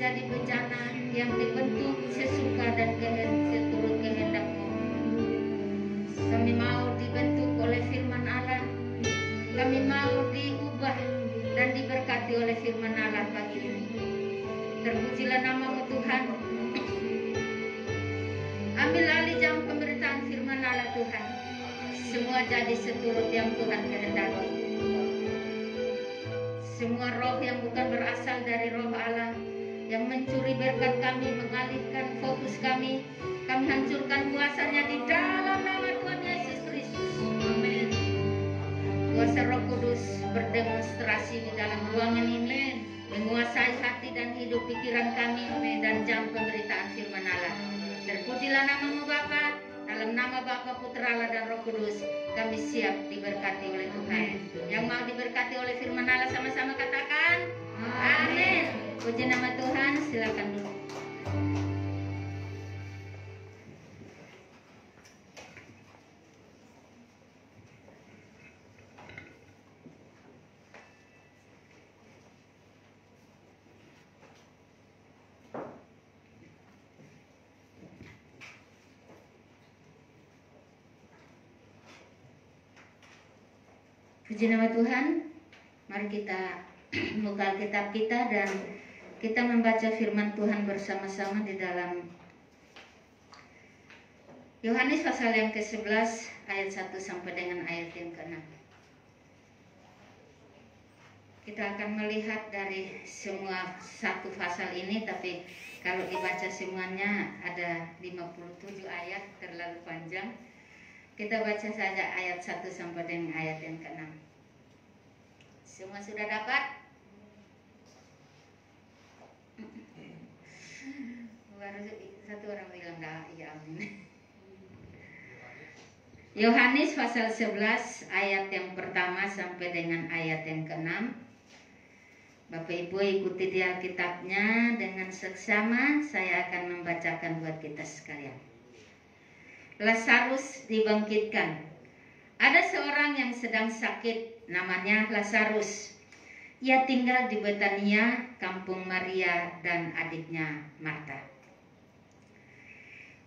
terjadi bencana yang dibentuk sesuka dan seturut kehendak-Mu. Kami mau dibentuk oleh firman Allah. Kami mau diubah dan diberkati oleh firman Allah pagi ini. Terpujilah nama-Mu Tuhan. Ambil alih jam pemberitaan firman Allah Tuhan. Semua jadi seturut yang Tuhan kehendaki. Semua roh yang bukan berasal dari roh Allah, yang mencuri berkat kami, mengalihkan fokus kami hancurkan kuasanya di dalam nama Tuhan Yesus Kristus. Amin. Kuasa Roh Kudus berdemonstrasi di dalam ruangan ini, menguasai hati dan hidup pikiran kami, dan jam pemberitaan firman Allah. Terpujilah nama-Mu Bapa. Dalam nama Bapa, Putra Allah dan Roh Kudus, kami siap diberkati oleh Tuhan. Yang mau diberkati oleh firman Allah sama-sama katakan amin. Puji nama Tuhan. Silakan dulu. Puji nama Tuhan. Mari kita buka Alkitab kita dan kita membaca firman Tuhan bersama-sama di dalam Yohanes pasal yang ke-11 ayat 1 sampai dengan ayat yang ke-6. Kita akan melihat dari semua satu pasal ini, tapi kalau dibaca semuanya ada 57 ayat, terlalu panjang. Kita baca saja ayat 1 sampai dengan ayat yang ke-6. Semua sudah dapat? Baru satu orang bilang dah, ya amin. Yohanes pasal 11 ayat yang pertama sampai dengan ayat yang ke-6. Bapak Ibu ikuti di Alkitabnya dengan seksama, saya akan membacakan buat kita sekalian. Lazarus dibangkitkan. Ada seorang yang sedang sakit, namanya Lazarus. Ia tinggal di Betania, kampung Maria dan adiknya Marta.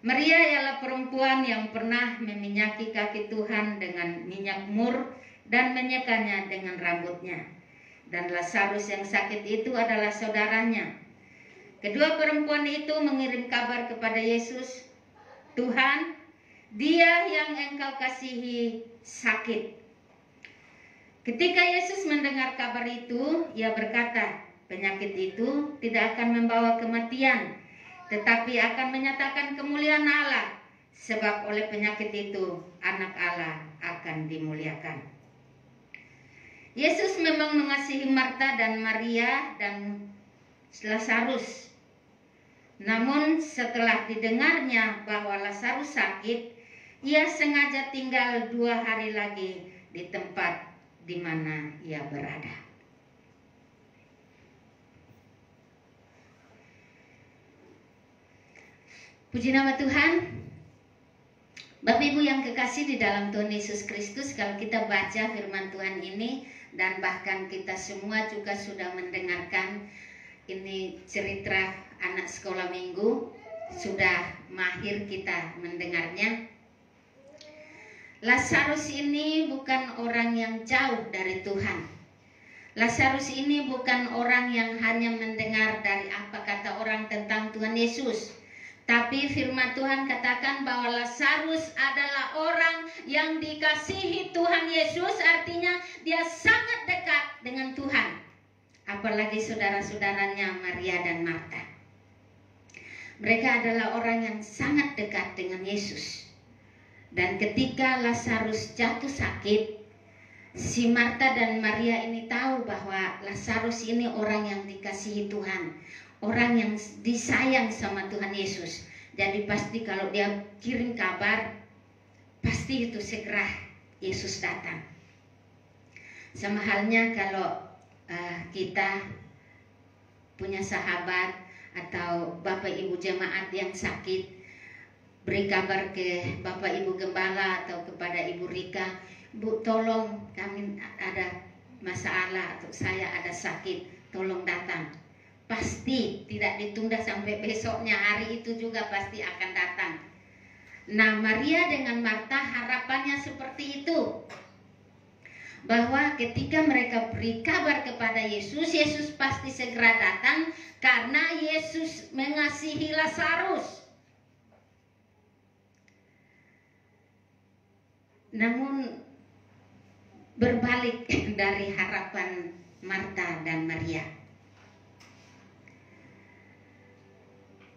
Maria ialah perempuan yang pernah meminyaki kaki Tuhan dengan minyak mur dan menyekanya dengan rambutnya. Dan Lazarus yang sakit itu adalah saudaranya. Kedua perempuan itu mengirim kabar kepada Yesus, "Tuhan, Dia yang Engkau kasihi sakit." Ketika Yesus mendengar kabar itu, Ia berkata, penyakit itu tidak akan membawa kematian, tetapi akan menyatakan kemuliaan Allah, sebab oleh penyakit itu anak Allah akan dimuliakan. Yesus memang mengasihi Marta dan Maria dan Lazarus. Namun setelah didengarnya bahwa Lazarus sakit, Ia sengaja tinggal 2 hari lagi di tempat di mana ia berada. Puji nama Tuhan. Bapak Ibu yang kekasih di dalam Tuhan Yesus Kristus, kalau kita baca firman Tuhan ini, dan bahkan kita semua juga sudah mendengarkan ini cerita anak sekolah minggu, sudah mahir kita mendengarnya. Lazarus ini bukan orang yang jauh dari Tuhan. Lazarus ini bukan orang yang hanya mendengar dari apa kata orang tentang Tuhan Yesus. Tapi firman Tuhan katakan bahwa Lazarus adalah orang yang dikasihi Tuhan Yesus. Artinya dia sangat dekat dengan Tuhan. Apalagi saudara-saudaranya Maria dan Marta. Mereka adalah orang yang sangat dekat dengan Yesus. Dan ketika Lazarus jatuh sakit, si Marta dan Maria ini tahu bahwa Lazarus ini orang yang dikasihi Tuhan, orang yang disayang sama Tuhan Yesus. Jadi pasti kalau dia kirim kabar, pasti itu segera Yesus datang. Sama halnya kalau kita punya sahabat atau Bapak Ibu jemaat yang sakit, beri kabar ke Bapak Ibu Gembala atau kepada Ibu Rika, "Bu, tolong kami ada masalah atau saya ada sakit, tolong datang." Pasti tidak ditunda sampai besoknya, hari itu juga pasti akan datang. Nah, Maria dengan Marta harapannya seperti itu, bahwa ketika mereka beri kabar kepada Yesus, Yesus pasti segera datang karena Yesus mengasihi Lazarus. Namun berbalik dari harapan Marta dan Maria.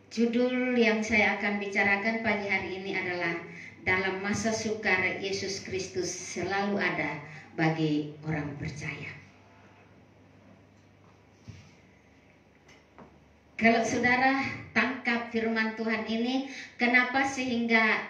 Judul yang saya akan bicarakan pagi hari ini adalah dalam masa sukar Yesus Kristus selalu ada bagi orang percaya. Kalau saudara tangkap firman Tuhan ini, kenapa sehingga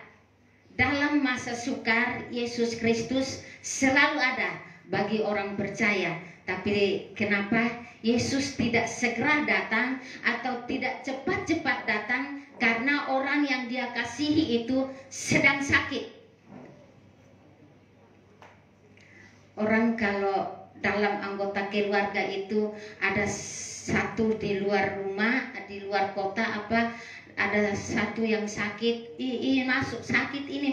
dalam masa sukar Yesus Kristus selalu ada bagi orang percaya? Tapi kenapa Yesus tidak segera datang atau tidak cepat-cepat datang? Karena orang yang Dia kasihi itu sedang sakit. Orang kalau dalam anggota keluarga itu ada satu di luar rumah, di luar kota, ada satu yang sakit,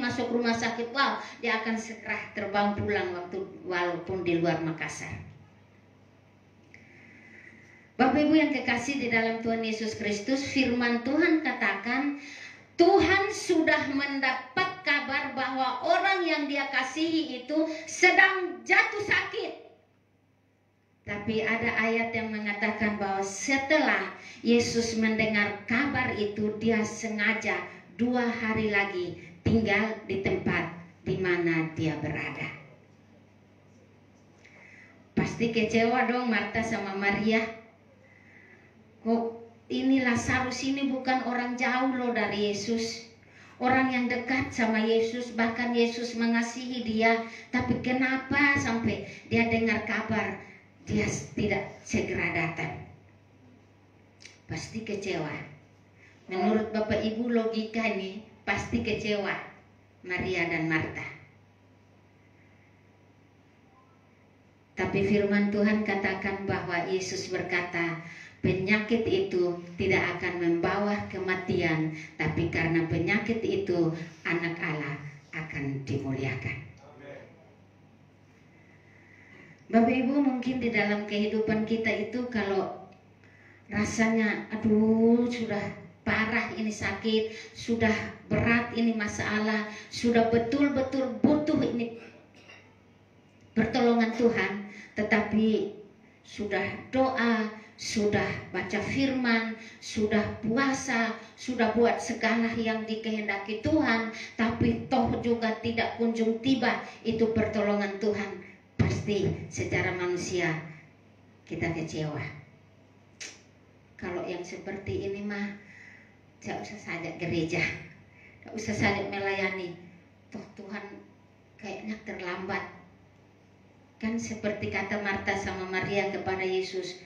masuk rumah sakit, wow, dia akan segera terbang pulang walaupun di luar Makassar. Bapak Ibu yang kekasih di dalam Tuhan Yesus Kristus, firman Tuhan katakan Tuhan sudah mendapat kabar bahwa orang yang Dia kasihi itu sedang jatuh sakit. Tapi ada ayat yang mengatakan bahwa setelah Yesus mendengar kabar itu, Dia sengaja 2 hari lagi tinggal di tempat di mana Dia berada. Pasti kecewa dong Marta sama Maria. Kok ini Lazarus ini bukan orang jauh loh dari Yesus, orang yang dekat sama Yesus, bahkan Yesus mengasihi dia. Tapi kenapa sampai dia dengar kabar dia tidak segera datang? Pasti kecewa. Menurut Bapak Ibu logika ini pasti kecewa Maria dan Marta. Tapi firman Tuhan katakan bahwa Yesus berkata, penyakit itu tidak akan membawa kematian, tapi karena penyakit itu anak Allah akan dimuliakan. Bapak Ibu, mungkin di dalam kehidupan kita itu kalau rasanya aduh sudah parah ini sakit, sudah berat ini masalah, sudah betul-betul butuh ini pertolongan Tuhan, tetapi sudah doa, sudah baca firman, sudah puasa, sudah buat segala yang dikehendaki Tuhan, tapi toh juga tidak kunjung tiba itu pertolongan Tuhan. Pasti secara manusia kita kecewa. Kalau yang seperti ini mah tidak usah saja gereja, tidak usah saja melayani, toh Tuhan kayaknya terlambat. Kan seperti kata Marta sama Maria kepada Yesus,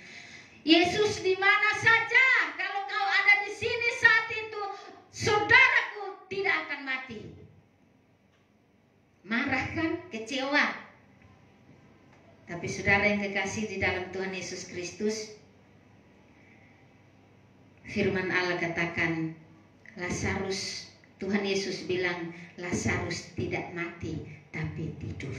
Yesus di mana saja, kalau kau ada di sini saat itu, saudaraku tidak akan mati. Marah kan, kecewa. Tapi saudara yang kekasih di dalam Tuhan Yesus Kristus, firman Allah katakan, Lazarus, Tuhan Yesus bilang, Lazarus tidak mati, tapi tidur.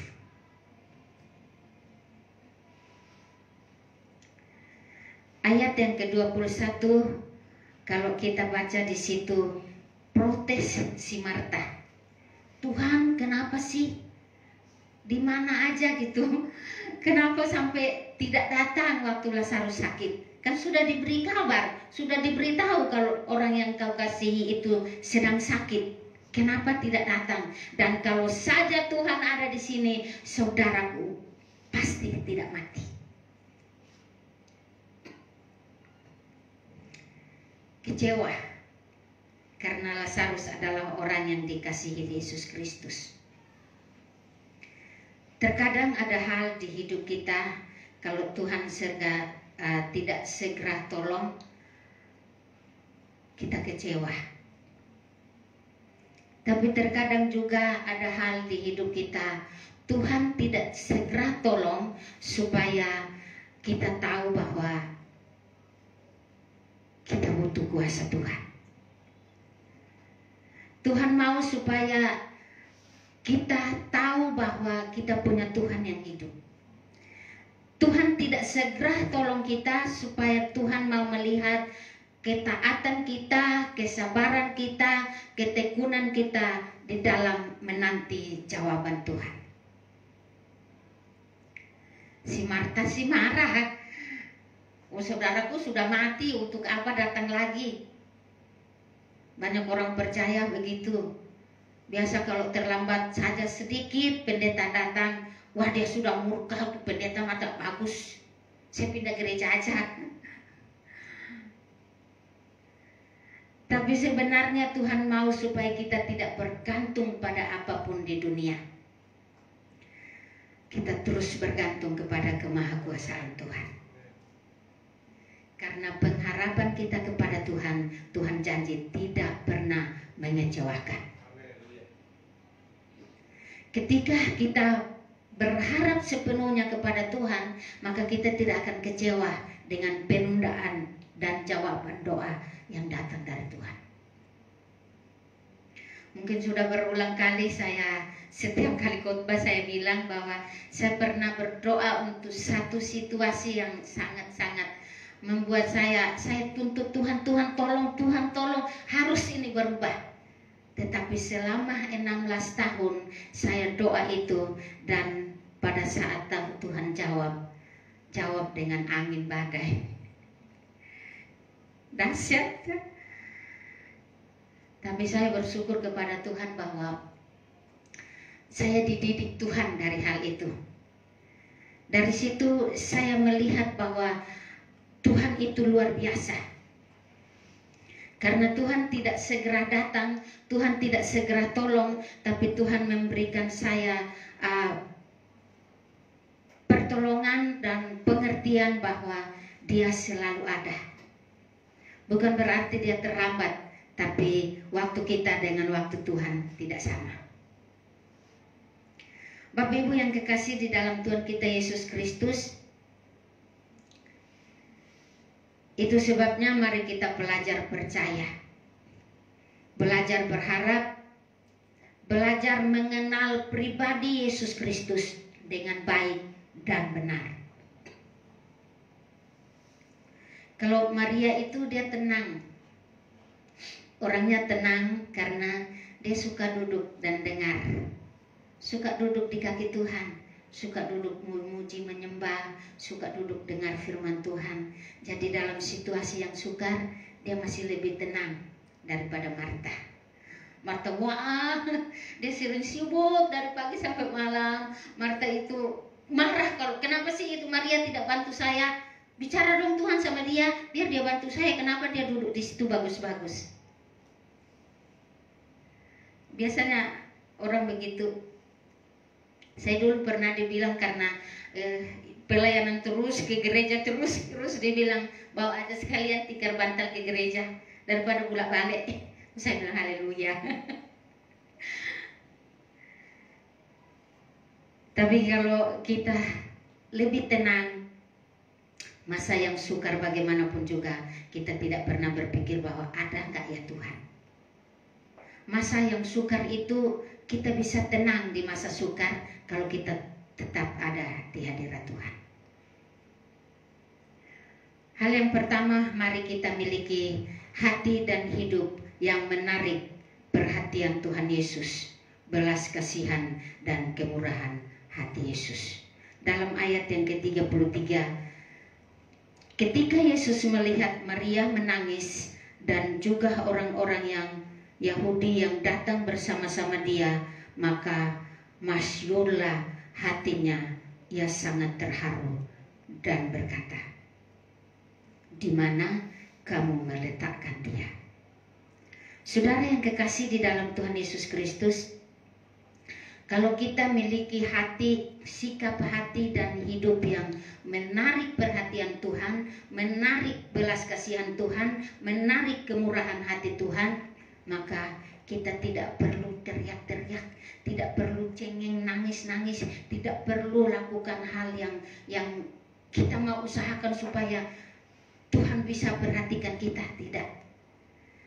Ayat yang ke-21, kalau kita baca di situ, protes si Marta. Tuhan, kenapa sih? Di mana aja gitu? Kenapa sampai tidak datang waktu Lazarus sakit? Kan sudah diberi kabar, sudah diberitahu kalau orang yang kau kasihi itu sedang sakit. Kenapa tidak datang? Dan kalau saja Tuhan ada di sini, saudaraku pasti tidak mati. Kecewa karena Lazarus adalah orang yang dikasihi Yesus Kristus. Terkadang ada hal di hidup kita, kalau Tuhan tidak segera tolong, kita kecewa. Tapi terkadang juga ada hal di hidup kita, Tuhan tidak segera tolong supaya kita tahu bahwa kita butuh kuasa Tuhan. Tuhan mau supaya kita tahu bahwa kita punya Tuhan yang hidup. Tuhan tidak segera tolong kita supaya Tuhan mau melihat ketaatan kita, kesabaran kita, ketekunan kita di dalam menanti jawaban Tuhan. Si Marta si marah. Oh, saudaraku sudah mati, untuk apa datang lagi? Banyak orang percaya begitu. Biasa kalau terlambat saja sedikit pendeta datang, wah dia sudah murka, pendeta mata bagus, saya pindah gereja aja. Tapi sebenarnya Tuhan mau supaya kita tidak bergantung pada apapun di dunia. Kita terus bergantung kepada kemahakuasaan Tuhan. Karena pengharapan kita kepada Tuhan, Tuhan janji tidak pernah mengecewakan. Ketika kita berharap sepenuhnya kepada Tuhan, maka kita tidak akan kecewa dengan penundaan dan jawaban doa yang datang dari Tuhan. Mungkin sudah berulang kali setiap kali khotbah saya bilang bahwa saya pernah berdoa untuk satu situasi yang sangat-sangat membuat saya tuntut Tuhan tolong, harus ini berubah. Tetapi selama 16 tahun saya doa itu, dan pada saat Tuhan jawab dengan angin badai. Dahsyat. Tapi saya bersyukur kepada Tuhan bahwa saya dididik Tuhan dari hal itu. Dari situ saya melihat bahwa Tuhan itu luar biasa. Karena Tuhan tidak segera datang, Tuhan tidak segera tolong, tapi Tuhan memberikan saya pertolongan dan pengertian bahwa Dia selalu ada. Bukan berarti Dia terlambat, tapi waktu kita dengan waktu Tuhan tidak sama. Bapak Ibu yang kekasih di dalam Tuhan kita Yesus Kristus, itu sebabnya mari kita belajar percaya, belajar berharap, belajar mengenal pribadi Yesus Kristus dengan baik dan benar. Kalau Maria itu dia tenang, orangnya tenang karena dia suka duduk dan dengar, suka duduk di kaki Tuhan, suka duduk memuji menyembah, suka duduk dengar firman Tuhan. Jadi dalam situasi yang sukar dia masih lebih tenang daripada Marta. Marta wah, dia sering sibuk dari pagi sampai malam. Marta itu marah kalau kenapa sih itu Maria tidak bantu saya? Bicara dong Tuhan sama dia, biar dia bantu saya. Kenapa dia duduk di situ bagus-bagus? Biasanya orang begitu. Saya dulu pernah dibilang karena pelayanan terus ke gereja terus dia bilang bawa aja sekalian tikar bantal ke gereja daripada bolak balik. Saya bilang haleluya. Tapi kalau kita lebih tenang, masa yang sukar bagaimanapun juga kita tidak pernah berpikir bahwa ada enggak ya Tuhan. Masa yang sukar itu kita bisa tenang di masa sukar kalau kita tetap ada di hadirat Tuhan. Hal yang pertama, mari kita miliki hati dan hidup yang menarik perhatian Tuhan Yesus, belas kasihan dan kemurahan hati Yesus. Dalam ayat yang ke-33, ketika Yesus melihat Maria menangis dan juga orang-orang yang Yahudi yang datang bersama-sama dia, maka masyurlah hatinya, ia sangat terharu dan berkata, di mana kamu meletakkan dia? Saudara yang kekasih di dalam Tuhan Yesus Kristus, kalau kita miliki hati, sikap hati dan hidup yang menarik perhatian Tuhan, menarik belas kasihan Tuhan, menarik kemurahan hati Tuhan, maka kita tidak perlu teriak-teriak, tidak perlu cengeng, nangis-nangis, tidak perlu lakukan hal yang kita mau usahakan supaya Tuhan bisa perhatikan kita, tidak.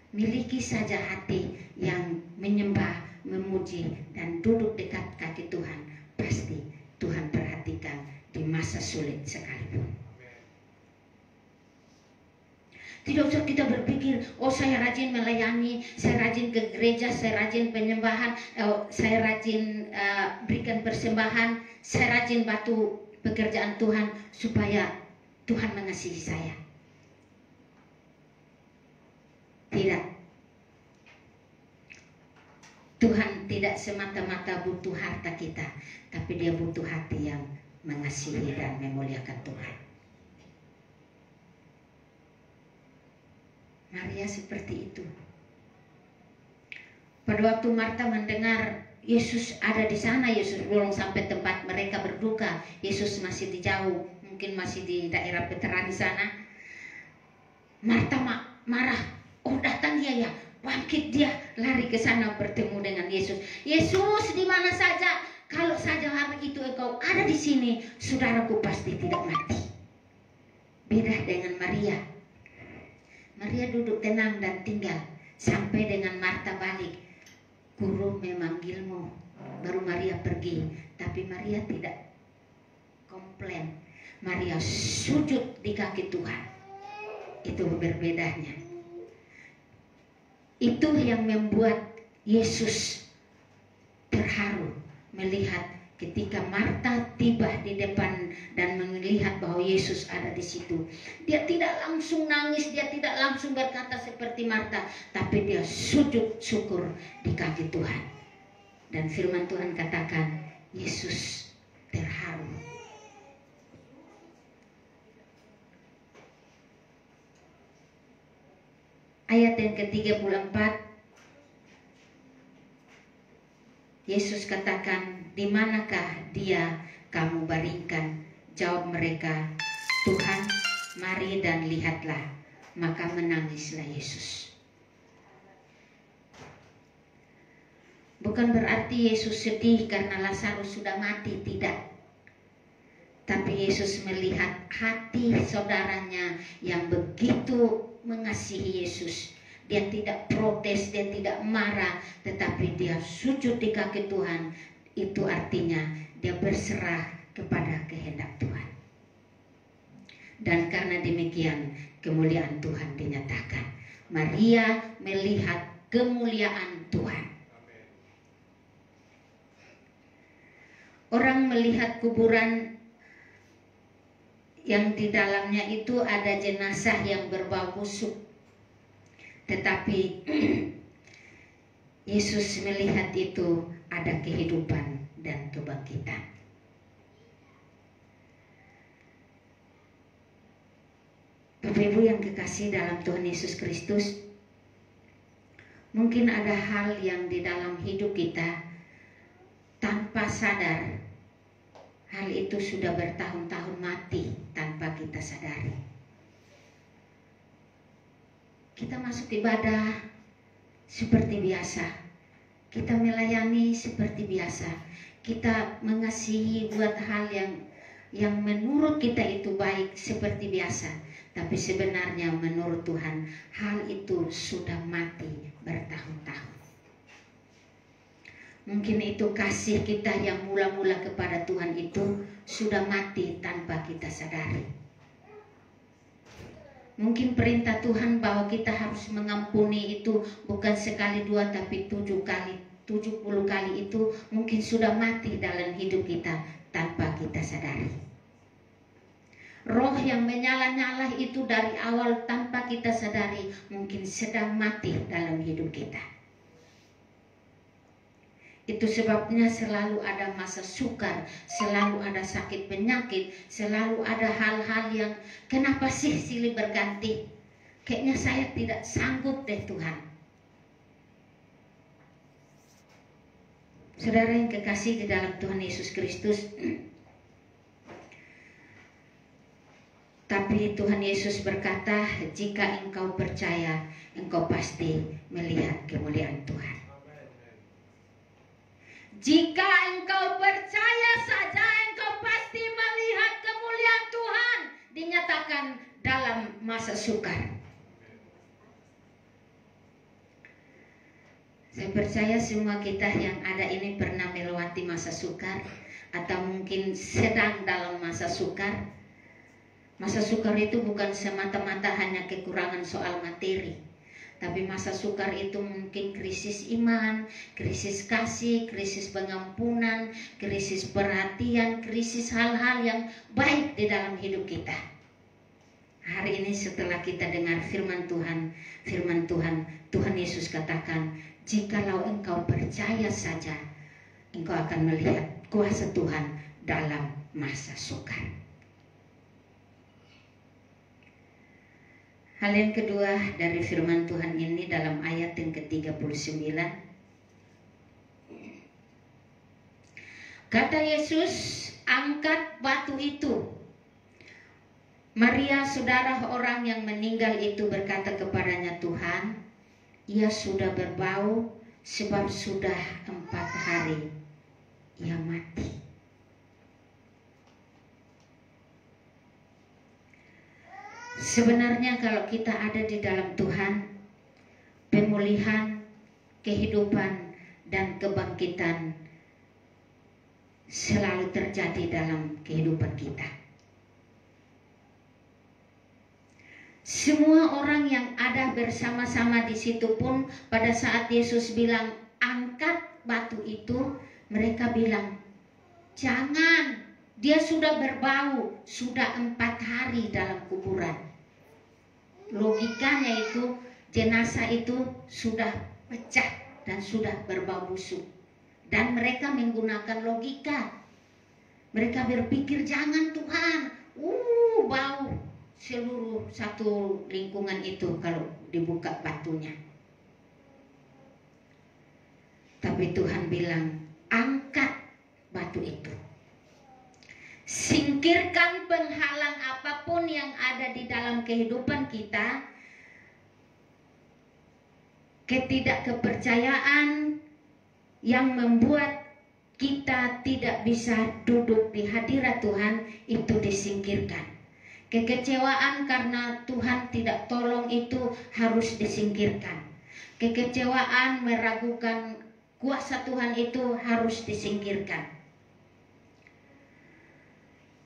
Miliki saja hati yang menyembah, memuji, dan duduk dekat kaki Tuhan. Pasti Tuhan perhatikan di masa sulit sekalipun. Tidak usah kita berpikir, oh saya rajin melayani, saya rajin ke gereja, saya rajin penyembahan, saya rajin berikan persembahan, saya rajin bantu pekerjaan Tuhan supaya Tuhan mengasihi saya. Tidak. Tuhan tidak semata-mata butuh harta kita, tapi Dia butuh hati yang mengasihi dan memuliakan Tuhan. Maria seperti itu. Pada waktu Marta mendengar Yesus ada di sana, Yesus belum sampai tempat mereka berduka, Yesus masih di jauh, mungkin masih di daerah veteran di sana. Marta marah, oh datang dia ya, bangkit dia, lari ke sana bertemu dengan Yesus. Yesus di mana saja, kalau saja hari itu engkau ada di sini, saudaraku pasti tidak mati. Beda dengan Maria. Maria duduk tenang dan tinggal sampai dengan Marta balik. Guru memanggilmu, baru Maria pergi. Tapi Maria tidak komplain. Maria sujud di kaki Tuhan. Itu berbedanya. Itu yang membuat Yesus terharu melihat ketika Marta tiba di depan dan melihat bahwa Yesus ada di situ. Dia tidak langsung nangis, dia tidak langsung berkata seperti Marta, tapi dia sujud syukur di kaki Tuhan. Dan firman Tuhan katakan, Yesus terharu. Ayat yang ke-34, Yesus katakan, di manakah dia kamu baringkan? Jawab mereka, Tuhan, mari dan lihatlah. Maka menangislah Yesus. Bukan berarti Yesus sedih karena Lazarus sudah mati, tidak. Tapi Yesus melihat hati saudaranya yang begitu mengasihi Yesus. Dia tidak protes, dia tidak marah, tetapi dia sujud di kaki Tuhan. Itu artinya dia berserah kepada kehendak Tuhan. Dan karena demikian kemuliaan Tuhan dinyatakan. Maria melihat kemuliaan Tuhan. Orang melihat kuburan yang di dalamnya itu ada jenazah yang berbau busuk. Tetapi Yesus melihat itu ada kehidupan dan kebangkitan. Bapak Ibu yang kekasih dalam Tuhan Yesus Kristus, mungkin ada hal yang di dalam hidup kita tanpa sadar, hal itu sudah bertahun-tahun mati tanpa kita sadari. Kita masuk ibadah seperti biasa, kita melayani seperti biasa, kita mengasihi buat hal yang menurut kita itu baik seperti biasa. Tapi sebenarnya menurut Tuhan hal itu sudah mati bertahun-tahun. Mungkin itu kasih kita yang mula-mula kepada Tuhan itu sudah mati tanpa kita sadari. Mungkin perintah Tuhan bahwa kita harus mengampuni itu bukan sekali dua tapi 70 kali itu mungkin sudah mati dalam hidup kita tanpa kita sadari. Roh yang menyala-nyala itu dari awal tanpa kita sadari mungkin sedang mati dalam hidup kita. Itu sebabnya selalu ada masa sukar, selalu ada sakit penyakit, selalu ada hal-hal yang kenapa sih silih berganti? Kayaknya saya tidak sanggup deh Tuhan. Saudara yang kekasih di dalam Tuhan Yesus Kristus, tapi Tuhan Yesus berkata, jika engkau percaya, engkau pasti melihat kemuliaan Tuhan. Jika engkau percaya saja, engkau pasti melihat kemuliaan Tuhan dinyatakan dalam masa sukar. Saya percaya semua kita yang ada ini pernah melewati masa sukar, atau mungkin sedang dalam masa sukar. Masa sukar itu bukan semata-mata hanya kekurangan soal materi, tapi masa sukar itu mungkin krisis iman, krisis kasih, krisis pengampunan, krisis perhatian, krisis hal-hal yang baik di dalam hidup kita. Hari ini setelah kita dengar firman Tuhan, Tuhan Yesus katakan, jikalau engkau percaya saja, engkau akan melihat kuasa Tuhan dalam masa sukar. Hal yang kedua dari firman Tuhan ini dalam ayat yang ke-39. Kata Yesus, angkat batu itu. Maria, saudara orang yang meninggal itu, berkata kepadanya, Tuhan, ia sudah berbau sebab sudah 4 hari ia mati. Sebenarnya kalau kita ada di dalam Tuhan, pemulihan, kehidupan, dan kebangkitan selalu terjadi dalam kehidupan kita. Semua orang yang ada bersama-sama di situ pun pada saat Yesus bilang angkat batu itu, mereka bilang jangan, dia sudah berbau, sudah 4 hari dalam kuburan. Logikanya itu jenazah itu sudah pecah dan sudah berbau busuk. Dan mereka menggunakan logika. Mereka berpikir jangan Tuhan, bau seluruh satu lingkungan itu kalau dibuka batunya. Tapi Tuhan bilang angkat batu itu. Singkirkan penghalang apapun yang ada di dalam kehidupan kita. Ketidakkepercayaan yang membuat kita tidak bisa duduk di hadirat Tuhan itu disingkirkan. Kekecewaan karena Tuhan tidak tolong itu harus disingkirkan. Kekecewaan meragukan kuasa Tuhan itu harus disingkirkan.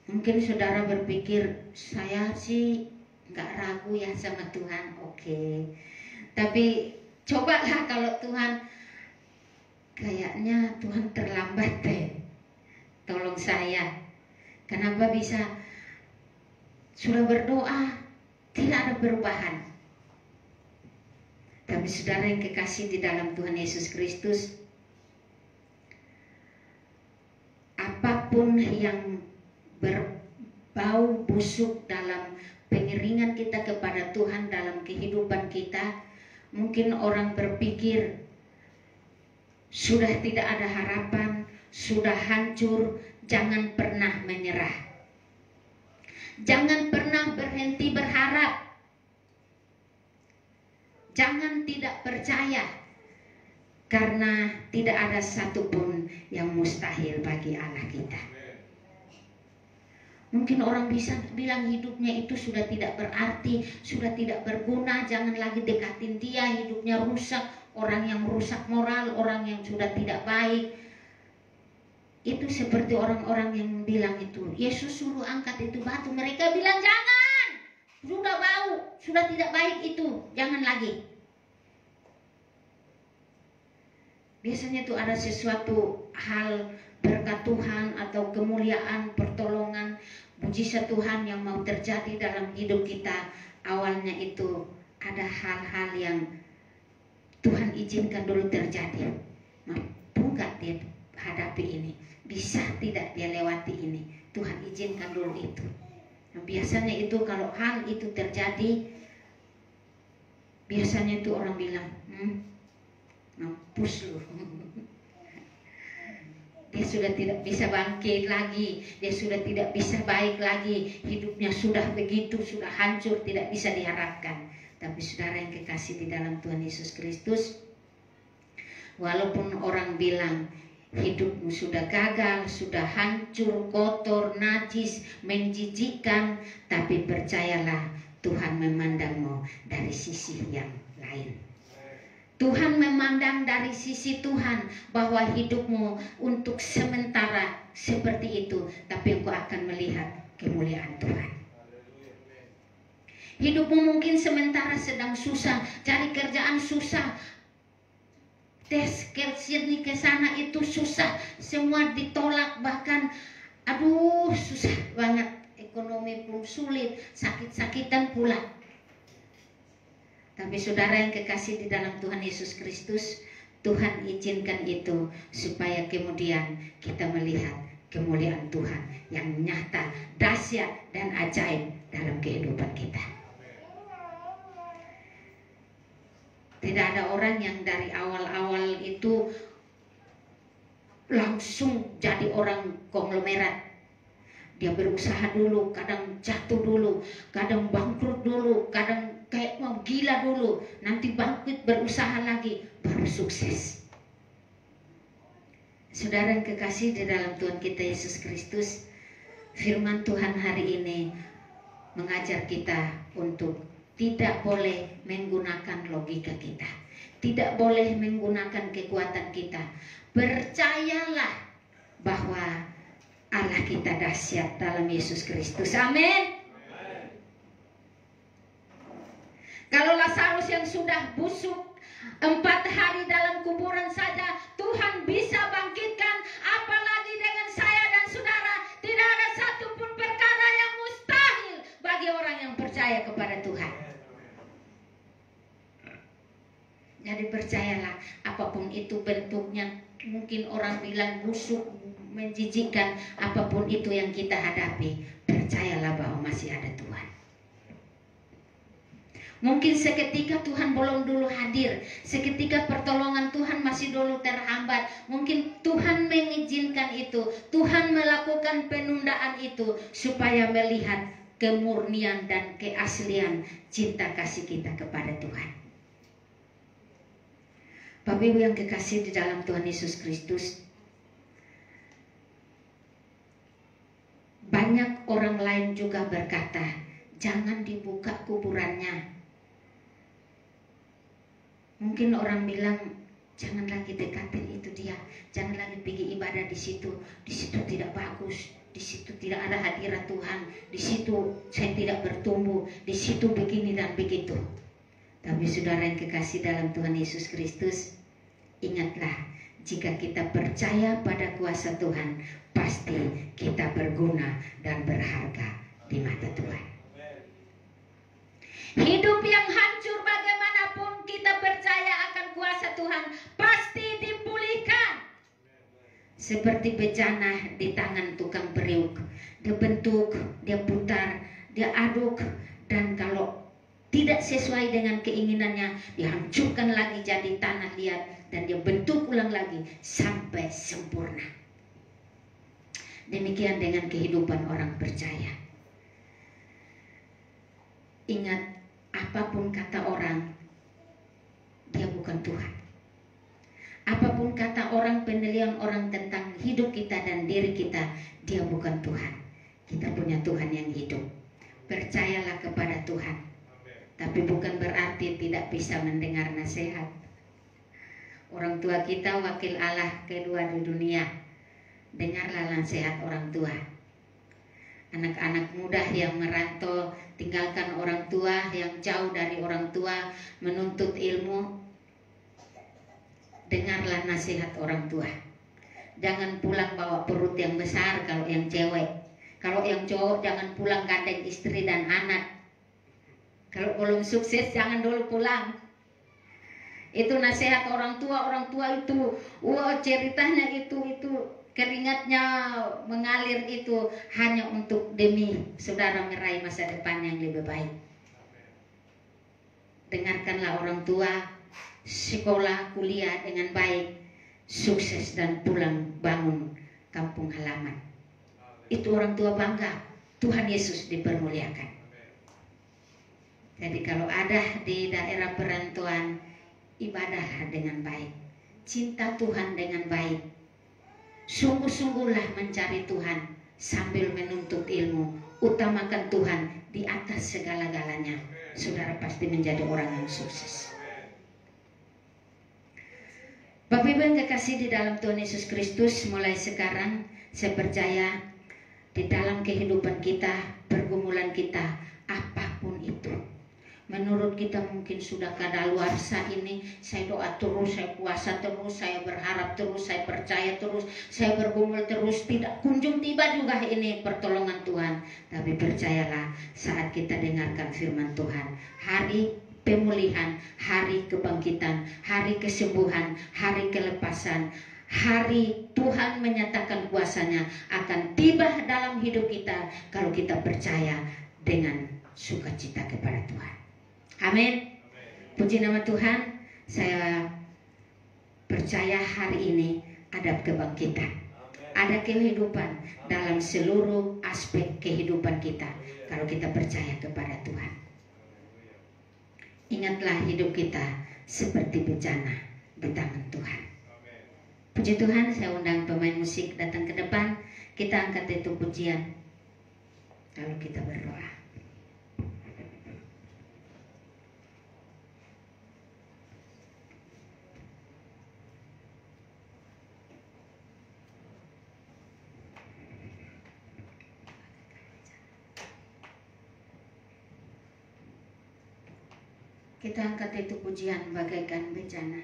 Mungkin saudara berpikir, saya sih nggak ragu ya sama Tuhan, oke. Tapi cobalah kalau Tuhan, kayaknya Tuhan terlambat deh, tolong saya. Kenapa bisa sudah berdoa tidak ada perubahan? Tapi saudara yang kekasih di dalam Tuhan Yesus Kristus, apapun yang berbau busuk dalam pengiringan kita kepada Tuhan dalam kehidupan kita, mungkin orang berpikir sudah tidak ada harapan, sudah hancur. Jangan pernah menyerah, jangan pernah berhenti berharap, jangan tidak percaya, karena tidak ada satupun yang mustahil bagi Allah kita. Mungkin orang bisa bilang hidupnya itu sudah tidak berarti, sudah tidak berguna, jangan lagi dekatin dia, hidupnya rusak, orang yang rusak moral, orang yang sudah tidak baik. Itu seperti orang-orang yang bilang itu, Yesus suruh angkat itu batu, mereka bilang jangan, sudah bau, sudah tidak baik itu, jangan lagi. Biasanya itu ada sesuatu hal berkat Tuhan atau kemuliaan, pertolongan, mujizat Tuhan yang mau terjadi dalam hidup kita. Awalnya itu ada hal-hal yang Tuhan izinkan dulu terjadi. Mampu gak dia hadapi ini? Bisa tidak dia lewati ini? Tuhan izinkan dulu itu. Nah, biasanya itu kalau hal itu terjadi, biasanya itu orang bilang, mampus lu. Dia sudah tidak bisa bangkit lagi, dia sudah tidak bisa baik lagi, hidupnya sudah begitu, sudah hancur, tidak bisa diharapkan. Tapi saudara yang kekasih di dalam Tuhan Yesus Kristus, walaupun orang bilang hidupmu sudah gagal, sudah hancur, kotor, najis, menjijikkan, tapi percayalah Tuhan memandangmu dari sisi yang lain. Tuhan memandang dari sisi Tuhan bahwa hidupmu untuk sementara seperti itu, tapi engkau akan melihat kemuliaan Tuhan. Hidupmu mungkin sementara sedang susah, cari kerjaan susah, tes ke sini ke sana itu susah, semua ditolak, bahkan aduh susah banget, ekonomi pun sulit, sakit-sakitan pula. Tapi saudara yang kekasih di dalam Tuhan Yesus Kristus, Tuhan izinkan itu supaya kemudian kita melihat kemuliaan Tuhan yang nyata, dahsyat dan ajaib dalam kehidupan kita. Tidak ada orang yang dari awal-awal itu langsung jadi orang konglomerat. Dia berusaha dulu, kadang jatuh dulu, kadang bangkrut dulu, kadang kayak mau gila dulu, nanti bangkit berusaha lagi, baru sukses. Saudara yang kekasih di dalam Tuhan kita Yesus Kristus, firman Tuhan hari ini mengajar kita untuk tidak boleh menggunakan logika kita, tidak boleh menggunakan kekuatan kita. Percayalah bahwa Allah kita dahsyat dalam Yesus Kristus. Amin. Kalau Lazarus yang sudah busuk 4 hari dalam kuburan saja Tuhan bisa bangkitkan, apalagi dengan saya dan saudara. Tidak ada satupun perkara yang mustahil bagi orang yang percaya kepada Tuhan. Jadi percayalah, apapun itu bentuknya, mungkin orang bilang busuk, menjijikkan, apapun itu yang kita hadapi, percayalah bahwa masih ada Tuhan. Mungkin seketika Tuhan belum dulu hadir, seketika pertolongan Tuhan masih dulu terhambat. Mungkin Tuhan mengizinkan itu, Tuhan melakukan penundaan itu supaya melihat kemurnian dan keaslian cinta kasih kita kepada Tuhan. Bapak Ibu yang kekasih di dalam Tuhan Yesus Kristus, banyak orang lain juga berkata, jangan dibuka kuburannya. Mungkin orang bilang, jangan lagi dekatin itu dia, jangan lagi pergi ibadah di situ tidak bagus, di situ tidak ada hadirat Tuhan, di situ saya tidak bertumbuh, di situ begini dan begitu. Tapi saudara yang kekasih dalam Tuhan Yesus Kristus, ingatlah, jika kita percaya pada kuasa Tuhan, pasti kita berguna dan berharga di mata Tuhan. Hidup yang hancur bagaimanapun, kita percaya akan kuasa Tuhan, pasti dipulihkan. Seperti bejana di tangan tukang periuk, dia bentuk, dia putar, dia aduk, dan kalau tidak sesuai dengan keinginannya, dihancurkan lagi jadi tanah liat, dan dia bentuk ulang lagi sampai sempurna. Demikian dengan kehidupan orang percaya. Ingat, apapun kata orang, dia bukan Tuhan. Apapun kata orang, penilaian orang tentang hidup kita dan diri kita, dia bukan Tuhan. Kita punya Tuhan yang hidup. Percayalah kepada Tuhan. Tapi bukan berarti tidak bisa mendengar nasihat. Orang tua kita wakil Allah kedua di dunia. Dengarlah nasihat orang tua. Anak-anak muda yang merantau, tinggalkan orang tua, yang jauh dari orang tua, menuntut ilmu, dengarlah nasihat orang tua. Jangan pulang bawa perut yang besar kalau yang cewek. Kalau yang cowok jangan pulang gandeng istri dan anak. Kalau belum sukses jangan dulu pulang. Itu nasihat orang tua itu, ceritanya itu keringatnya mengalir itu hanya untuk demi saudara meraih masa depan yang lebih baik. Dengarkanlah orang tua, sekolah, kuliah dengan baik, sukses dan pulang bangun kampung halaman. Itu orang tua bangga, Tuhan Yesus dipermuliakan. Jadi kalau ada di daerah perantauan, ibadahlah dengan baik, cinta Tuhan dengan baik. Sungguh-sungguhlah mencari Tuhan sambil menuntut ilmu. Utamakan Tuhan di atas segala-galanya. Saudara pasti menjadi orang yang sukses. Bapak Ibu yang kekasih di dalam Tuhan Yesus Kristus, mulai sekarang saya percaya di dalam kehidupan kita, pergumulan kita, apapun itu, menurut kita mungkin sudah kadaluarsa ini, saya doa terus, saya puasa terus, saya berharap terus, saya percaya terus, saya bergumul terus, tidak kunjung tiba juga ini pertolongan Tuhan. Tapi percayalah, saat kita dengarkan firman Tuhan, hari pemulihan, hari kebangkitan, hari kesembuhan, hari kelepasan, hari Tuhan menyatakan kuasanya akan tiba dalam hidup kita kalau kita percaya dengan sukacita kepada Tuhan. Amin. Puji nama Tuhan. Saya percaya hari ini ada kebangkitan, ada kehidupan dalam seluruh aspek kehidupan kita kalau kita percaya kepada Tuhan. Ingatlah hidup kita seperti bejana di tangan Tuhan. Puji Tuhan, saya undang pemain musik datang ke depan. Kita angkat itu pujian, lalu kita berdoa. Kita angkat itu pujian bagaikan bejana.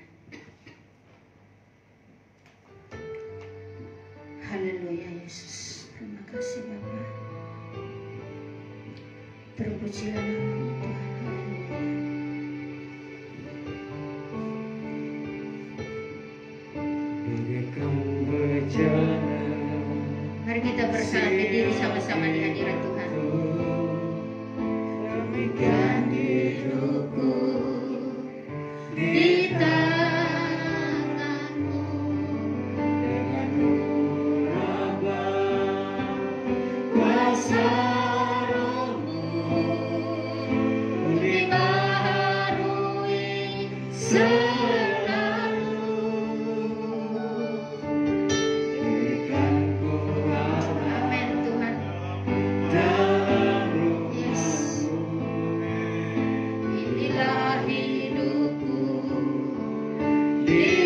Haleluya Yesus. Terima kasih Bapa. Terpujilah nama-Mu Tuhan. Haleluya. Bagaikan bejana. Mari kita bersama berdiri sama-sama di hadirat Tuhan. Demikian hidupku Di tangan-Mu, dengan urapan kuasa Roh-Mu dibaharui selalu. berikan kuat Amin Tuhan. dalam Roh-Mu. Yes. Inilah hidupku Di